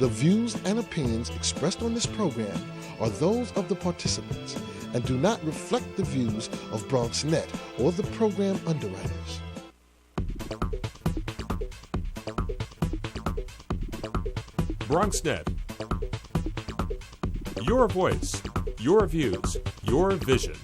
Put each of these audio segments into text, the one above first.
The views and opinions expressed on this program are those of the participants and do not reflect the views of BronxNet or the program underwriters. BronxNet. Your voice, your views, your vision.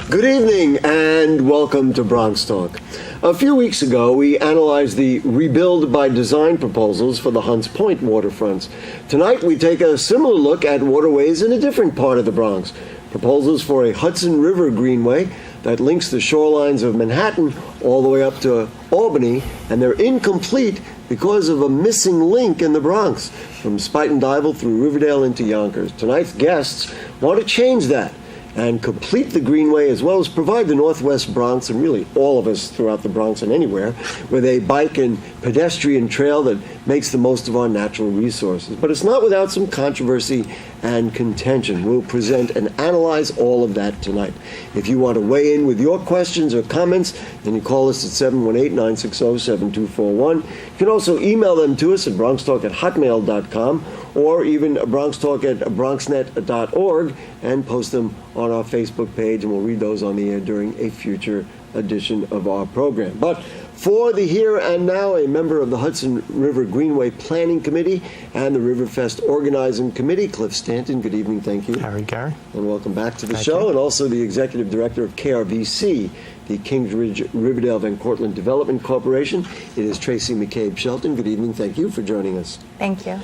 Good evening and welcome to Bronxtalk. A few weeks ago, we analyzed the Rebuild by Design proposals for the Hunts Point waterfronts. Tonight, we take a similar look at waterways in a different part of the Bronx. Proposals for a Hudson River Greenway that links the shorelines of Manhattan all the way up to Albany, and they're incomplete because of a missing link in the Bronx, from Spuyten Duyvil through Riverdale into Yonkers. Tonight's guests want to change that and complete the Greenway, as well as provide the Northwest Bronx, and really all of us throughout the Bronx and anywhere, with a bike and pedestrian trail that makes the most of our natural resources. But it's not without some controversy and contention. We'll present and analyze all of that tonight. If you want to weigh in with your questions or comments, then you call us at 718-960-7241. You can also email them to us at bronxtalk@hotmail.com, or even bronxtalk@bronxnet.org, and post them on our Facebook page, and we'll read those on the air during a future edition of our program. But for the here and now, a member of the Hudson River Greenway Planning Committee and the Riverfest Organizing Committee, Cliff Stanton. Good evening, thank you. Gary. And welcome back to the show. And also the Executive Director of KRVC, the Kingsridge, Riverdale, Van Cortlandt Development Corporation. It is Tracy McCabe-Shelton. Good evening, thank you for joining us. Thank you.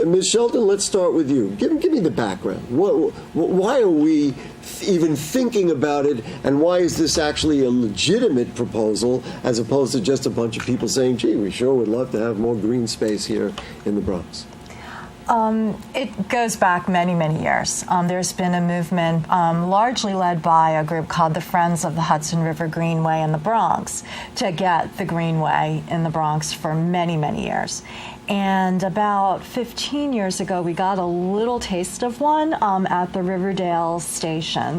Ms. Shelton, let's start with you. Give me the background. Why are we even thinking about it, and why is this actually a legitimate proposal as opposed to just a bunch of people saying, gee, we sure would love to have more green space here in the Bronx? It goes back many, many years. There's been a movement largely led by a group called the Friends of the Hudson River Greenway in the Bronx to get the Greenway in the Bronx for many, many years. And about 15 years ago, we got a little taste of one at the Riverdale Station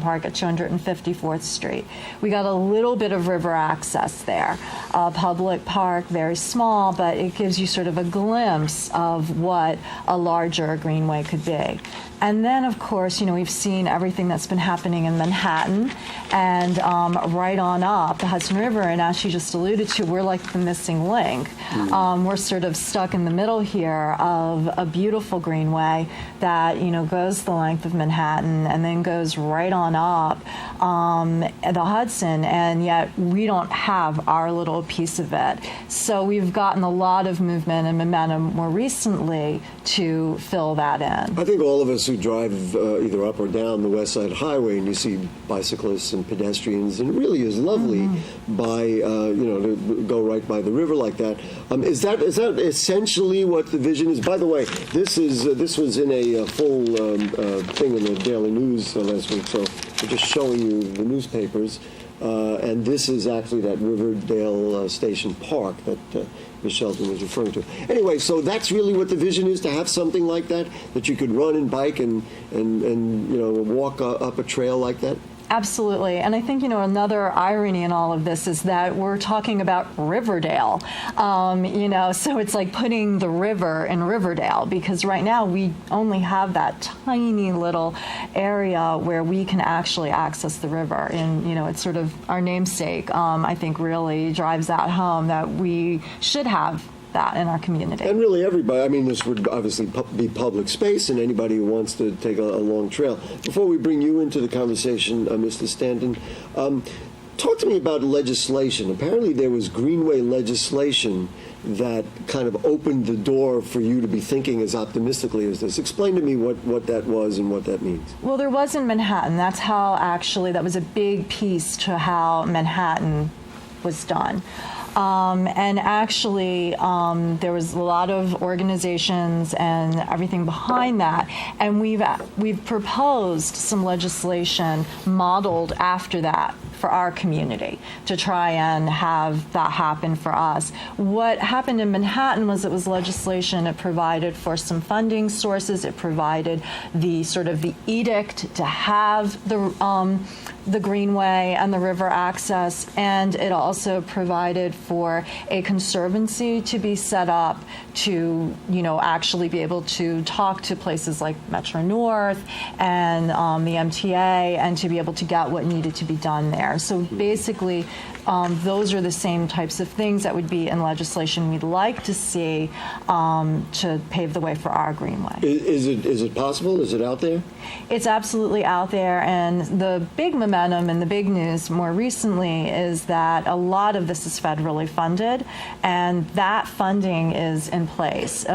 Park at 254th Street. We got a little bit of river access there. A public park, very small, but it gives you sort of a glimpse of what a larger greenway could be. And then, of course, we've seen everything that's been happening in Manhattan and right on up the Hudson River. And as you just alluded to, we're like the missing link. We're sort of stuck in the middle here of a beautiful greenway that, goes the length of Manhattan and then goes right on up the Hudson. And yet we don't have our little piece of it. So we've gotten a lot of movement and momentum more recently to fill that in. I think all of us who drive either up or down the West Side Highway, and you see bicyclists and pedestrians, and it really is lovely to go right by the river like that. Is that essentially what the vision is? By the way, this was in a full thing in the Daily News last week, so we're just showing you the newspapers. And this is actually that Riverdale Station Park that Ms. Shelton was referring to. Anyway, so that's really what the vision is, to have something like that you could run and bike and walk up a trail like that? Absolutely. And I think, another irony in all of this is that we're talking about Riverdale, so it's like putting the river in Riverdale, because right now we only have that tiny little area where we can actually access the river. And, it's sort of our namesake, I think really drives that home, that we should have that in our community. And really everybody, this would obviously be public space, and anybody who wants to take a long trail. Before we bring you into the conversation, Mr. Stanton, Talk to me about legislation. Apparently there was Greenway legislation that kind of opened the door for you to be thinking as optimistically as this. Explain to me what that was and what that means. Well, there was in Manhattan. That's how actually, that was a big piece to how Manhattan was done. And actually, there was a lot of organizations and everything behind that, and we've proposed some legislation modeled after that for our community to try and have that happen for us. What happened in Manhattan was it was legislation. It provided for some funding sources. It provided the sort of the edict to have the Greenway and the river access, and it also provided for a conservancy to be set up to, actually be able to talk to places like Metro North and the MTA, and to be able to get what needed to be done there. So basically, those are the same types of things that would be in legislation we'd like to see to pave the way for our Greenway. Is it possible? Is it out there? It's absolutely out there, and the big momentum and the big news more recently is that a lot of this is federally funded, and that funding is in place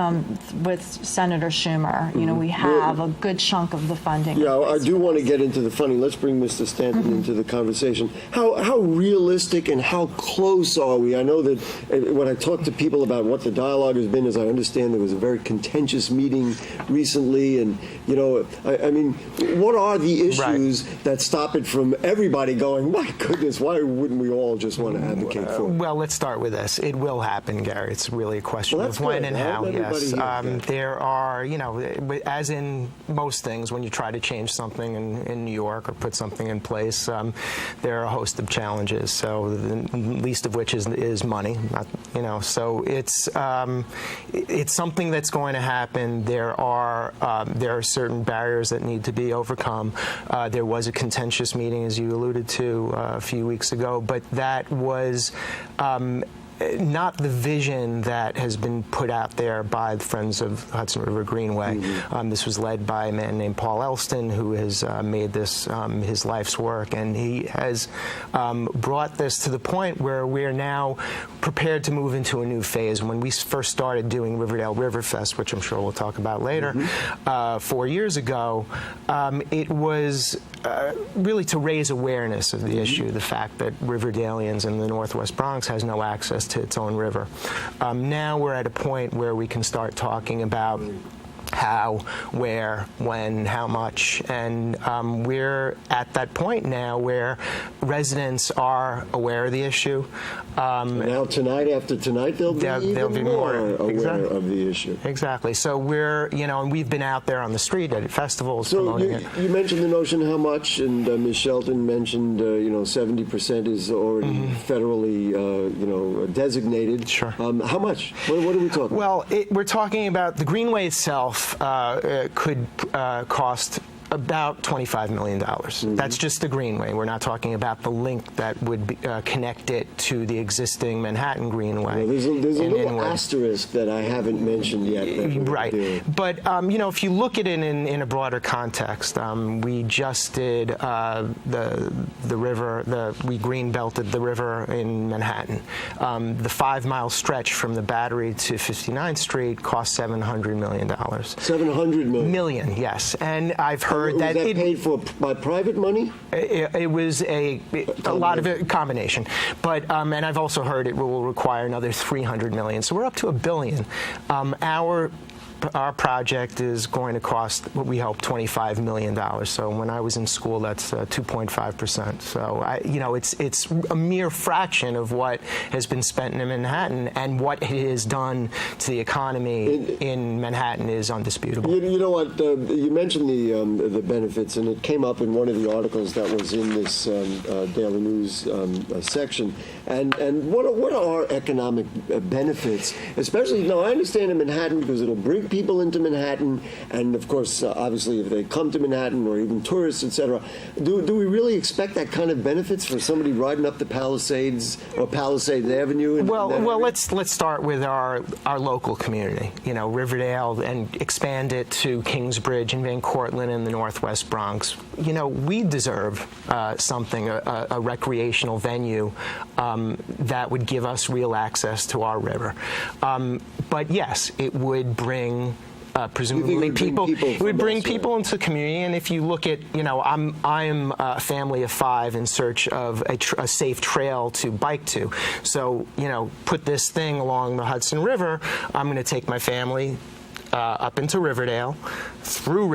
with Senator Schumer. We have a good chunk of the funding. Yeah, I do want to get into the funding. Let's bring Mr. Stanton into the conversation. How realistic and how close are we? I know that when I talk to people about what the dialogue has been, as I understand, there was a very contentious meeting recently, and I mean, what are the issues that stop it from everybody going, my goodness, why wouldn't we all just want to advocate for it? Well, let's start with this. It will happen, Gary. It's really a question of when and how, yes. There are, as in most things, when you try to change something in New York or put something in place, there are a host of challenges, so the least of which is money. So it's something that's going to happen. There are certain barriers that need to be overcome. There was a contentious meeting, as you alluded to, a few weeks ago, but that was not the vision that has been put out there by the Friends of Hudson River Greenway. This was led by a man named Paul Elston, who has made this his life's work, and he has brought this to the point where we are now prepared to move into a new phase. When we first started doing Riverdale Riverfest, which I'm sure we'll talk about later, 4 years ago, it was really to raise awareness of the issue, the fact that Riverdalians in the Northwest Bronx has no access to its own river. Now we're at a point where we can start talking about how, where, when, how much, and we're at that point now where residents are aware of the issue. Now tonight, after tonight, they'll be more aware of the issue. Exactly. So we're, and we've been out there on the street at festivals promoting it. You mentioned the notion how much, and Ms. Shelton mentioned, 70% is already federally, designated. Sure. How much? What are we talking about? Well, we're talking about the Greenway itself could cost about $25 million. That's just the Greenway. We're not talking about the link that would connect it to the existing Manhattan Greenway. Well, there's a little asterisk that I haven't mentioned yet. Right. But, if you look at it in a broader context, we just did the river, we green belted the river in Manhattan. The 5-mile stretch from the Battery to 59th Street cost $700 million. $700 million? Yes. And I've heard was that paid for by private money? It was a lot of a combination, but and I've also heard it will require another $300 million. So we're up to $1 billion. Our project is going to cost what we hope $25 million. So when I was in school, that's 2.5%. So it's a mere fraction of what has been spent in Manhattan, and what it has done to the economy in Manhattan is undisputable. You know what? You mentioned the benefits, and it came up in one of the articles that was in this Daily News section. And what are economic benefits, especially now? I understand in Manhattan because it'll bring people into Manhattan, and of course, obviously, if they come to Manhattan or even tourists, etc. Do we really expect that kind of benefits for somebody riding up the Palisades or Palisades Avenue? Well, let's start with our local community. Riverdale, and expand it to Kingsbridge and Van Cortlandt in the Northwest Bronx. we deserve something, a recreational venue that would give us real access to our river. But yes, it would bring presumably people. It would bring people into the community. And if you look at, I'm a family of 5 in search of a safe trail to bike to. So, put this thing along the Hudson River. I'm going to take my family up into Riverdale, through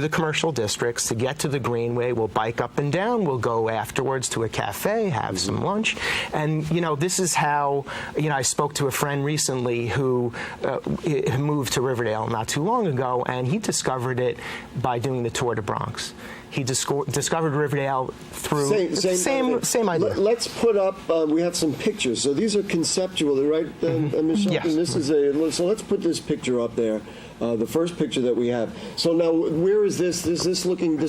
the commercial districts to get to the Greenway. We'll bike up and down. We'll go afterwards to a cafe, have some lunch. And, this is how, I spoke to a friend recently who moved to Riverdale not too long ago, and he discovered it by doing the Tour de Bronx. He discovered Riverdale through same idea. Let's put up. We have some pictures. So these are conceptual, right, Michelle? Yes. And this is so let's put this picture up there. The first picture that we have. So now, where is this? This is looking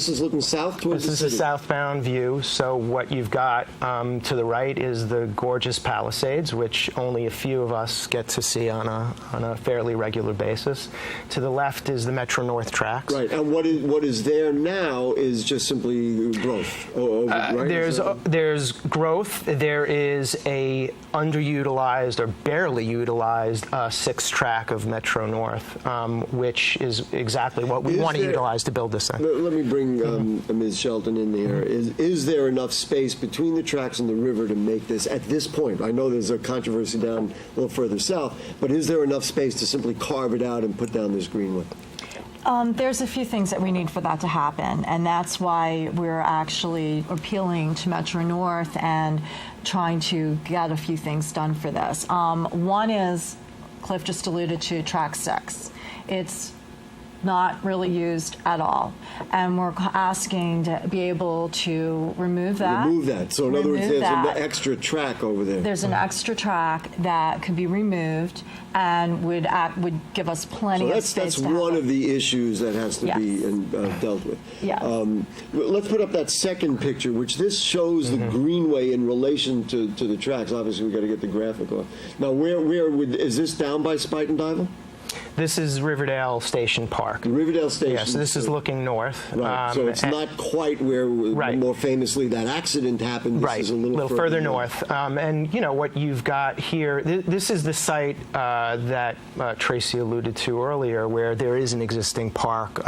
south towards the city. This is a southbound view. So what you've got to the right is the gorgeous Palisades, which only a few of us get to see on a fairly regular basis. To the left is the Metro North tracks. Right. And what is there now is just simply growth. Right? There's growth. There is a underutilized or barely utilized 6th track of Metro North. Which is exactly what we want to utilize to build this thing. Let me bring Ms. Shelton in there. Is there enough space between the tracks and the river to make this, at this point? I know there's a controversy down a little further south, but is there enough space to simply carve it out and put down this Greenway? There's a few things that we need for that to happen, and that's why we're actually appealing to Metro North and trying to get a few things done for this. One is, Cliff just alluded to Track 6. It's not really used at all, and we're asking to be able to remove that. So in other words, there's an extra track over there. There's an extra track that could be removed and would give us plenty of space. That's one of the issues that has to be dealt with. Yes. Let's put up that second picture, which this shows the Greenway in relation to the tracks. Obviously, we've got to get the graphic off. Now, is this down by Spuyten Duyvil? This is Riverdale Station Park. Riverdale Station. Yeah, so this is looking north. Right. So it's not quite where, more famously, that accident happened. This is a little further north. And what you've got here, this is the site that Tracy alluded to earlier, where there is an existing park,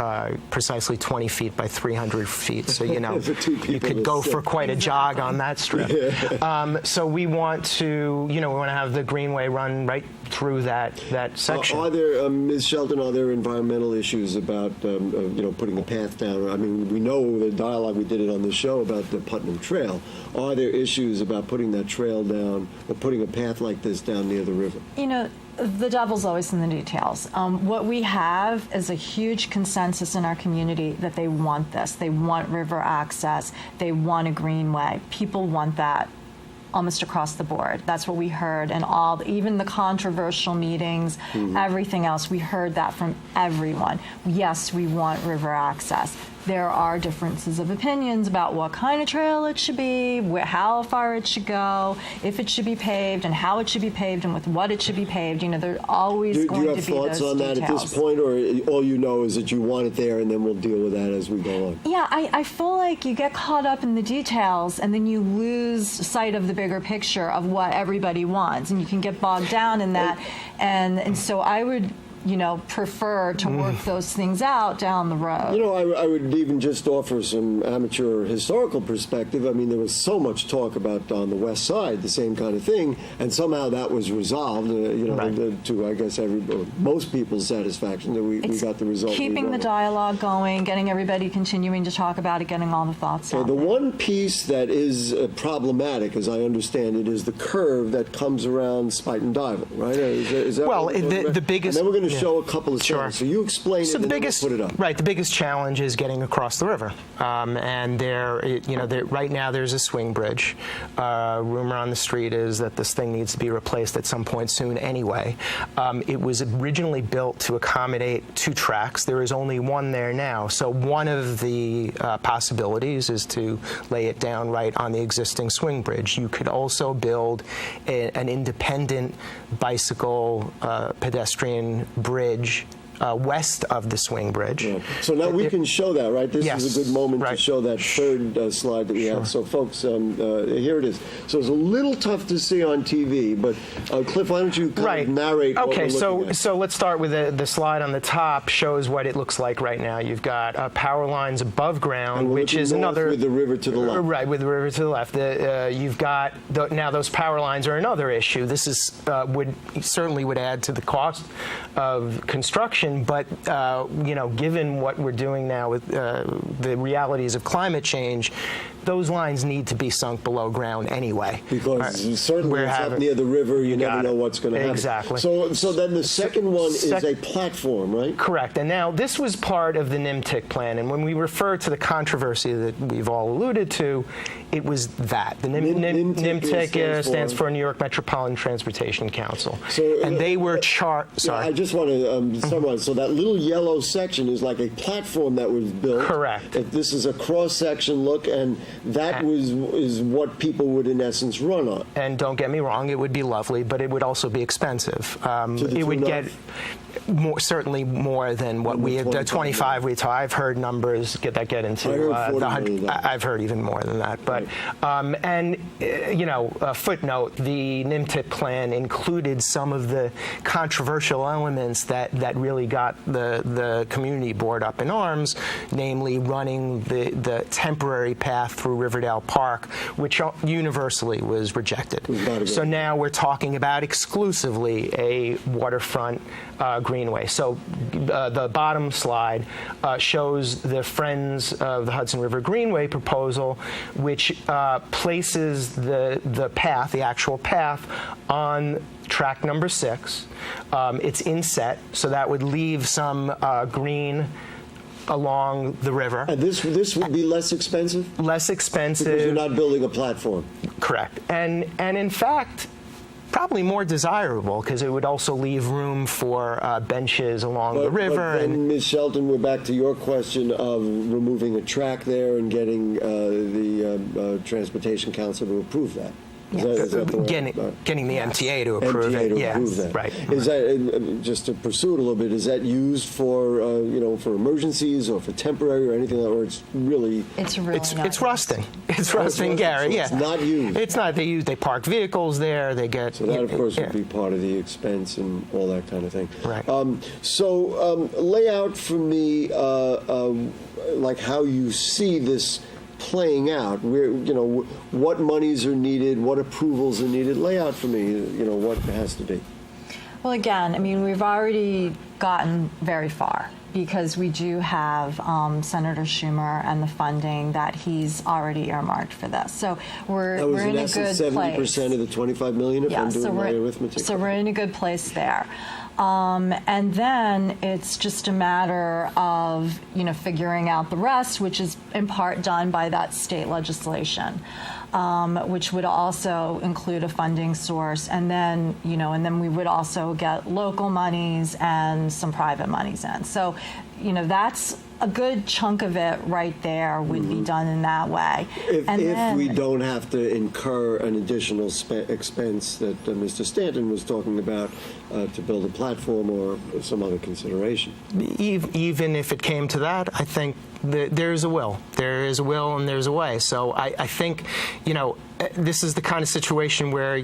precisely 20 feet by 300 feet. So you could go for quite a jog on that strip. Yeah. So we want to, we want to have the Greenway run right through that section. Are there, Ms. Shelton, are there environmental issues about, putting a path down? I mean, we know the dialogue, we did it on the show about the Putnam Trail. Are there issues about putting that trail down or putting a path like this down near the river? The devil's always in the details. What we have is a huge consensus in our community that they want this. They want river access. They want a greenway. People want that almost across the board. That's what we heard, and even the controversial meetings, everything else, we heard that from everyone. Yes, we want river access. There are differences of opinions about what kind of trail it should be, how far it should go, if it should be paved, and how it should be paved, and with what it should be paved. There are always going to be those details. Do you have thoughts on that at this point, or all you know is that you want it there, and then we'll deal with that as we go on? Yeah, I feel like you get caught up in the details, and then you lose sight of the bigger picture of what everybody wants, and you can get bogged down in that. And so I would prefer to work those things out down the road. I would even just offer some amateur historical perspective. I mean, there was so much talk about on the west side, the same kind of thing, and somehow that was resolved, to, I guess, most people's satisfaction, that we got the result. Keeping the dialogue going, getting everybody continuing to talk about it, getting all the thoughts out. The one piece that is problematic, as I understand it, is the curve that comes around Spuyten Duyvil, right? Is that the biggest... And then we're going to show a couple of slides. So you explain it, and then we'll put it up. Right. The biggest challenge is getting across the river. And right now there's a swing bridge. Rumor on the street is that this thing needs to be replaced at some point soon anyway. It was originally built to accommodate 2 tracks. There is only one there now. So one of the possibilities is to lay it down right on the existing swing bridge. You could also build an independent bicycle pedestrian bridge west of the swing bridge. Yeah. So now we can show that, right? This Yes, is a good moment to show that third slide that we have. So, folks, here it is. So it's a little tough to see on TV, but Cliff, why don't you kind of narrate what we're looking at? So let's start with the slide on the top. Shows what it looks like right now. You've got power lines above ground, which is another with the river to the left. Right, with the river to the left. You've got now those power lines are another issue. This is certainly would add to the cost of construction, but given what we're doing now with the realities of climate change, those lines need to be sunk below ground anyway. Because certainly it's up near the river, you never know what's going to happen. Exactly. So then the second one is a platform, right? Correct. And now this was part of the NIMTIC plan, and when we refer to the controversy that we've all alluded to, it was that. The NIMTIC stands for New York Metropolitan Transportation Council. And they were Sorry. Yeah, I just want to summarize. So that little yellow section is like a platform that was built. Correct. This is a cross-section look, and that is what people would, in essence, run on. And don't get me wrong, it would be lovely, but it would also be expensive. It would get certainly more than what we had, the 25 we talked. I've heard numbers that get into the 100. I've heard even more than that. But a footnote: the NIMTIC plan included some of the controversial elements that really got the community board up in arms, namely running the temporary path through Riverdale Park, which universally was rejected. So now we're talking about exclusively a waterfront Greenway. So the bottom slide shows the Friends of the Hudson River Greenway proposal, which places the path, the actual path, on track number 6. It's inset, so that would leave some green along the river. And this would be less expensive? Less expensive. Because you're not building a platform. Correct. And in fact, probably more desirable, because it would also leave room for benches along the river. But then, Ms. Shelton, we're back to your question of removing a track there and getting the Transportation Council to approve that. Is that the way? Getting the MTA to approve it. Approve that. Right. Is that, just to pursue it a little bit, is that used for for emergencies or for temporary or anything like that? Or it's really it's rusting. It's rusting, Gary. So it's not used. It's not. They park vehicles there. They get. So that, of course, would be part of the expense and all that kind of thing. Right. Lay out for me like how you see this playing out, where what monies are needed, what approvals are needed. Lay out for me, what it has to be. Well, again, I mean, we've already gotten very far because we do have Senator Schumer and the funding that he's already earmarked for this. So we're in a good place. 70% of the $25 million, if I'm doing my arithmetic. So we're in a good place there. And then it's just a matter of, figuring out the rest, which is in part done by that state legislation, which would also include a funding source. And then, and then we would also get local monies and some private monies in. So, that's a good chunk of it right there would be done in that way. If we don't have to incur an additional expense that Mr. Stanton was talking about to build a platform or some other consideration. Even if it came to that, I think there's a will. There is a will and there's a way. So I think, this is the kind of situation where,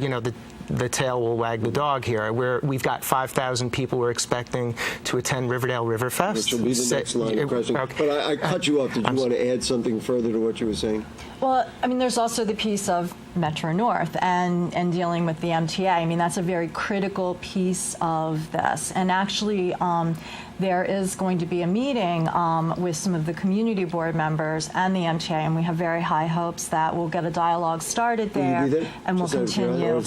the tail will wag the dog here. We've got 5,000 people we're expecting to attend Riverdale River Fest. Which will be the next line of questioning. Okay. But I cut you off. Did you want to add something further to what you were saying? Well, I mean, there's also the piece of Metro North and dealing with the MTA. I mean, that's a very critical piece of this. And actually, there is going to be a meeting with some of the community board members and the MTA, and we have very high hopes that we'll get a dialogue started there, and we'll continue.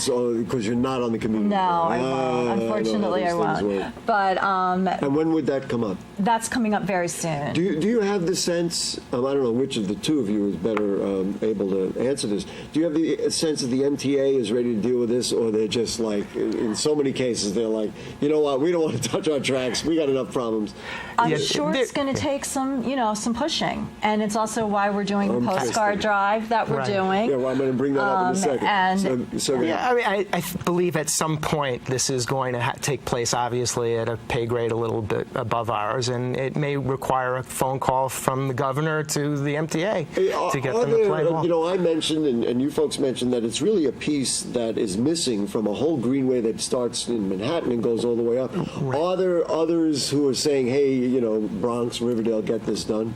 Because you're not on the community board. No, I won't. Unfortunately, I won't. But and when would that come up? That's coming up very soon. Do you have the sense? I don't know which of the two of you is better able to answer this. Do you have the any sense that the MTA is ready to deal with this, or they're just like, in so many cases, they're like, you know what, we don't want to touch our tracks. We got enough problems. I'm sure it's going to take some, some pushing, and it's also why we're doing the postcard drive that we're doing. Yeah, well, I'm going to bring that up in a second. I believe at some point this is going to take place, obviously, at a pay grade a little bit above ours, and it may require a phone call from the governor to the MTA to get them to play ball. I mentioned, and you folks mentioned, that it's really a piece that is missing from a whole greenway that starts in Manhattan and goes all the way up. Right. Are there others who are saying, hey, Bronx, Riverdale, get this done?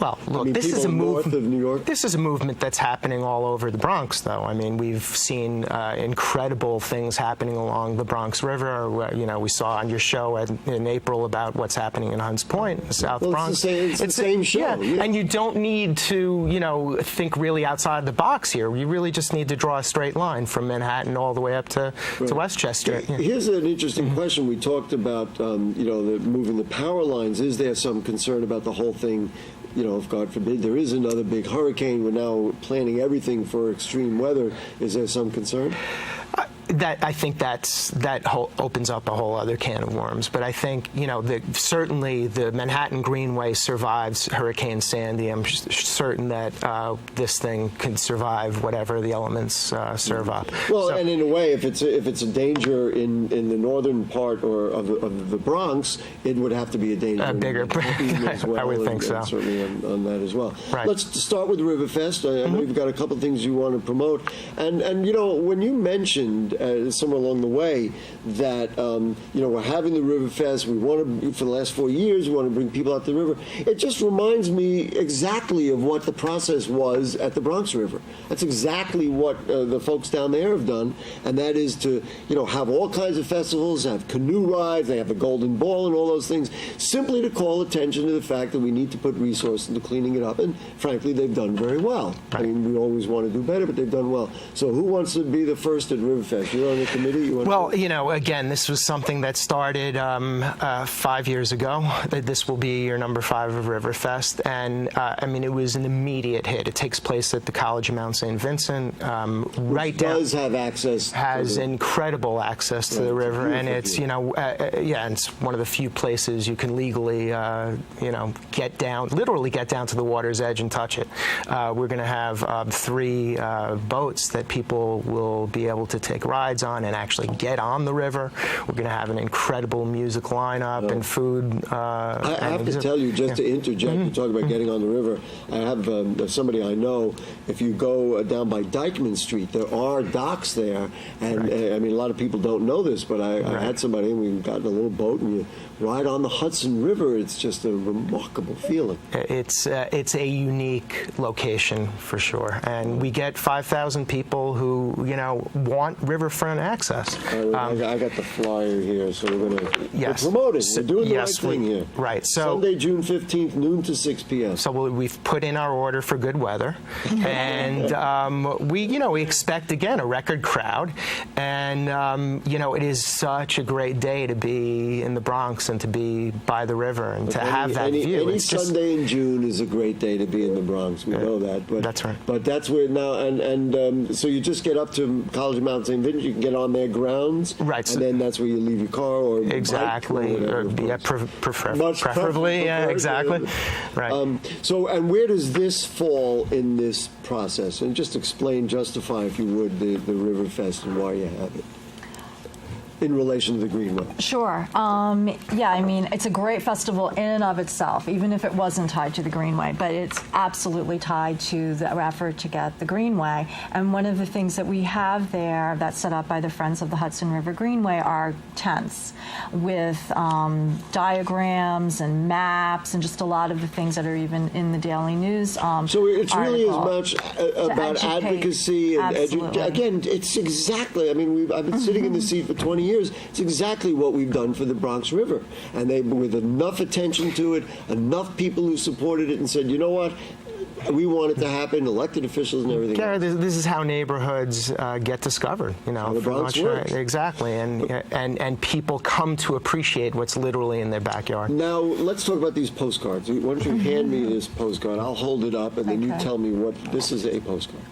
Well, look, this is a north of New York. This is a movement that's happening all over the Bronx, though. I mean, we've seen incredible things happening along the Bronx River. We saw on your show in April about what's happening in Hunts Point, in the South Bronx. It's the same show. Yeah. And you don't need to, think really outside the box here. You really just need to draw a straight line from Manhattan all the way up to Westchester. Here's an interesting question. We talked about, moving the power lines. Is there some concern about the whole thing? If God forbid there is another big hurricane, we're now planning everything for extreme weather. Is there some concern? I think that opens up a whole other can of worms. But I think certainly the Manhattan Greenway survives Hurricane Sandy. I'm certain that this thing can survive whatever the elements serve up. Well, and in a way, if it's a danger in the northern part of the Bronx, it would have to be a danger bigger. As well, I would think so. Certainly on that as well. Right. Let's start with Riverfest. I know you've got a couple of things you want to promote, and when you mentioned somewhere along the way that we're having the Riverfest. We want to, for the last 4 years, we want to bring people out to the river. It just reminds me exactly of what the process was at the Bronx River. That's exactly what the folks down there have done, and that is to have all kinds of festivals, have canoe rides, they have the Golden Ball and all those things, simply to call attention to the fact that we need to put resources into cleaning it up. And frankly, they've done very well. Right. I mean, we always want to do better, but they've done well. So who wants to be the first at Riverfest? You're on the committee? Again, this was something that started 5 years ago. This will be year number 5 of Riverfest, and it was an immediate hit. It takes place at the College of Mount St. Vincent, does have access. Has incredible access to the river, and it's it's one of the few places you can legally literally get down to the water's edge and touch it. We're going to have 3 boats that people will be able to take rides on and actually get on the river. We're going to have an incredible music lineup and food. I have to tell you, just to interject, you talk about getting on the river. I have somebody I know. If you go down by Dykeman Street, there are docks there, and a lot of people don't know this, but I had somebody, and we got in a little boat, and you ride on the Hudson River. It's just a remarkable feeling. It's a unique location for sure, and we get 5,000 people who want riverfront access. I got the flyer here, so we're promoting. We're doing the right thing here. Right. So Sunday, June 15th, noon to 6 p.m. So we've put in our order for good weather, and we expect again a record crowd, and it is such a great day to be in the Bronx and to be by the river and to have that view. Any Sunday in June is a great day to be in the Bronx. We know that. But that's right. But that's where now, and so you just get up to College of Mount St. Vincent. You can get on their grounds, right? And then that's where you leave your car or exactly, bike or preferably, yeah, exactly, right. And where does this fall in this process? And just justify, if you would, the Riverfest and why you have it in relation to the Greenway. Sure. It's a great festival in and of itself, even if it wasn't tied to the Greenway, but it's absolutely tied to the effort to get the Greenway. And one of the things that we have there that's set up by the Friends of the Hudson River Greenway are tents with diagrams and maps and just a lot of the things that are even in the daily news. So it's really as much about advocacy and education. Again, it's exactly, I've been sitting in the seat for 20 years. It's exactly what we've done for the Bronx River. And with enough attention to it, enough people who supported it and said, you know what, we want it to happen, elected officials and everything. Gary, this is how neighborhoods get discovered. How the Bronx works. Exactly, and people come to appreciate what's literally in their backyard. Now, let's talk about these postcards. Why don't you hand me this postcard? I'll hold it up, and then you tell me what this is. A postcard.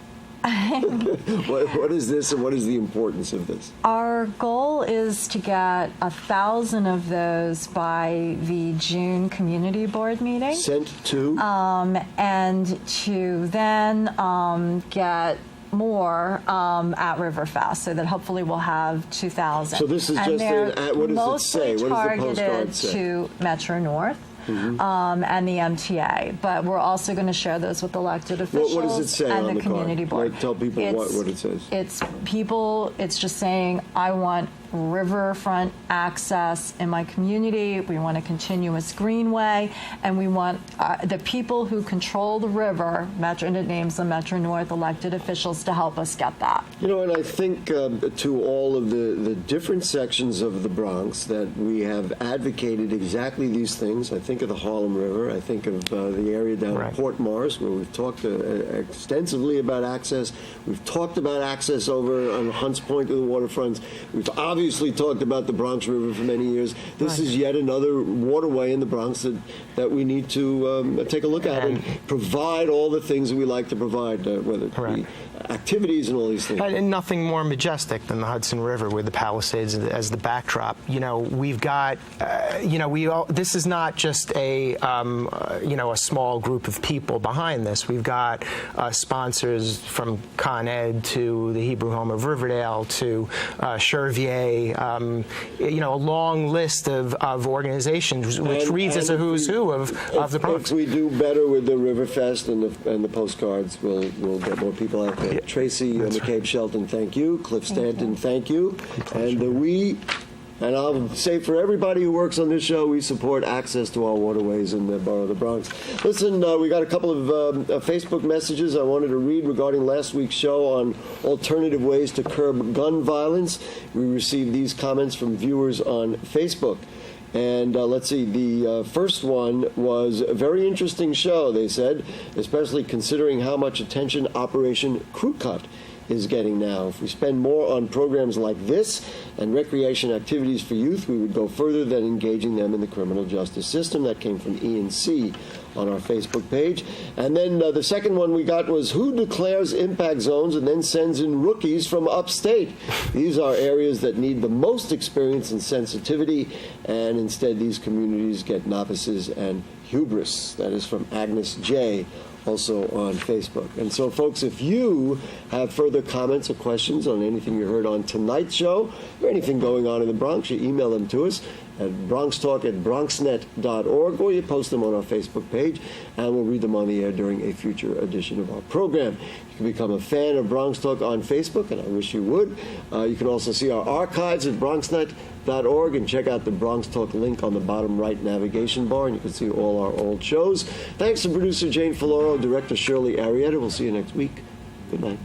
What is this, and what is the importance of this? Our goal is to get 1,000 of those by the June community board meeting. Sent to? And to then get more at Riverfest, so that hopefully we'll have 2,000. So this is and just what does it say? What does the postcard targeted say? to Metro North. And the MTA, but we're also going to share those with elected officials What does it say and on the the community card? board. Tell people what it says. It's just saying, I want riverfront access in my community. We want a continuous greenway, and we want the people who control the river, Metro, and it names the Metro North elected officials, to help us get that. You know, and I think to all of the different sections of the Bronx that we have advocated exactly these things. I think of the Harlem River. I think of the area down at Port Morris, where we've talked extensively about access. We've talked about access over on Hunts Point to the waterfronts. We've obviously talked about the Bronx River for many years. This is yet another waterway in the Bronx that we need to take a look at and provide all the things that we like to provide, whether it be activities and all these things. And nothing more majestic than the Hudson River with the Palisades as the backdrop. You know, we've got, this is not just a small group of people behind this. We've got sponsors from Con Ed to the Hebrew Home of Riverdale to Chervier, a long list of organizations, which reads as a who's who of the Bronx. If we do better with the Riverfest and the postcards, we'll get more people out there. Tracy McCabe Shelton, thank you. Cliff Stanton, thank you. And I'll say for everybody who works on this show, we support access to our waterways in the borough of the Bronx. Listen, we got a couple of Facebook messages I wanted to read regarding last week's show on alternative ways to curb gun violence. We received these comments from viewers on Facebook. And let's see, the first one was a very interesting show, they said, especially considering how much attention Operation Crew Cut is getting now. If we spend more on programs like this and recreation activities for youth, we would go further than engaging them in the criminal justice system. That came from Ian C. on our Facebook page. And then the second one we got was, who declares impact zones and then sends in rookies from upstate? These are areas that need the most experience and sensitivity, and instead these communities get novices and hubris. That is from Agnes J., also on Facebook. And so, folks, if you have further comments or questions on anything you heard on tonight's show or anything going on in the Bronx, you email them to us at bronxtalk@bronxnet.org, or you post them on our Facebook page, and we'll read them on the air during a future edition of our program. You can become a fan of Bronx Talk on Facebook, and I wish you would. You can also see our archives at bronxnet.org and check out the Bronx Talk link on the bottom right navigation bar, and you can see all our old shows. Thanks to producer Jane Filoro, director Shirley Arrieta. We'll see you next week. Good night.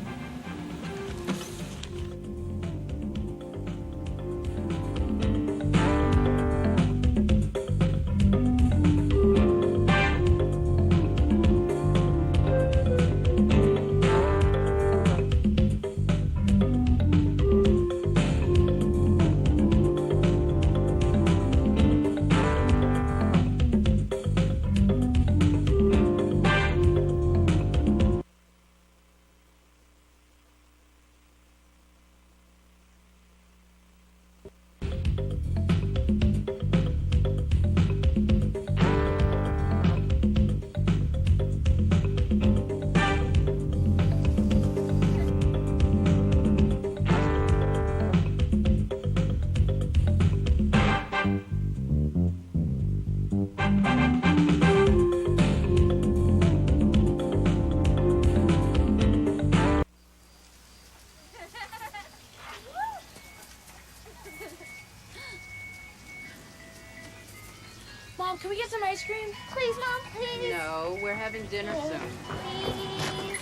Mom, can we get some ice cream? Please, Mom, please. No, we're having dinner soon. Please.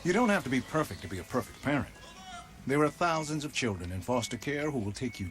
You don't have to be perfect to be a perfect parent. There are thousands of children in foster care who will take you